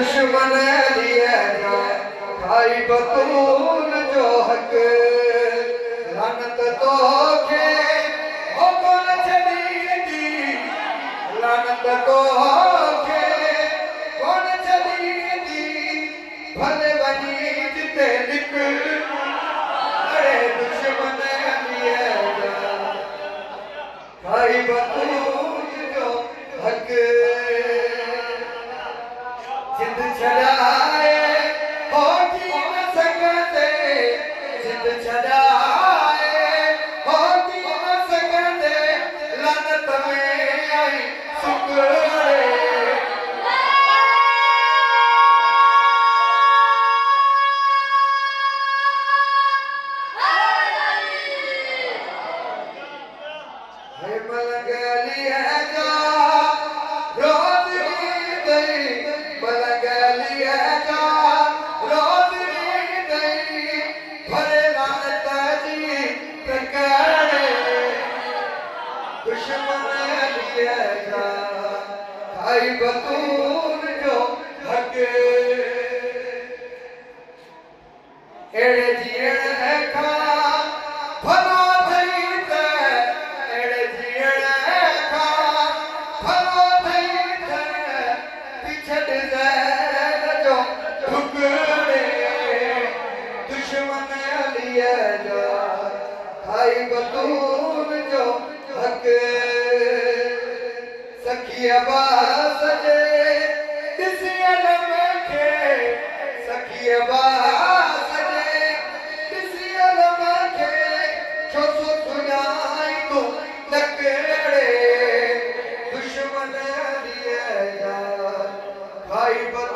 दुश्मन लिए खाई बतूल जो हक लानत तो खे हो कौन छड़ी दी लानत तो खे कौन छड़ी दी भले बनी जिते निकल अरे दुश्मन लिए खाई बतूल जो हक जिंद छड़ाए होगी न सकते जिंद छड़ाए होगी न सकते लानत में आई सुकड़े है मलंगली है जा रोज गई मलंगली है जा रोज गई भले लानत जी टकरे दुश्मन लिए जा खाई बतूल जो हक एड़े जीण है खा भलो थई ते एड़े जीण है खा भलो थई ते पिछड़ ज़हर जो टुकड़े दुश्मन लिए जा खाई बतूल जो हक सखी अब्बास जे ॾिसी अलम खे सखी अब्बास जे ॾिसी अलम खे छो सो सुञाई तूं तकड़े दुश्मन लिए जा खाई बतूल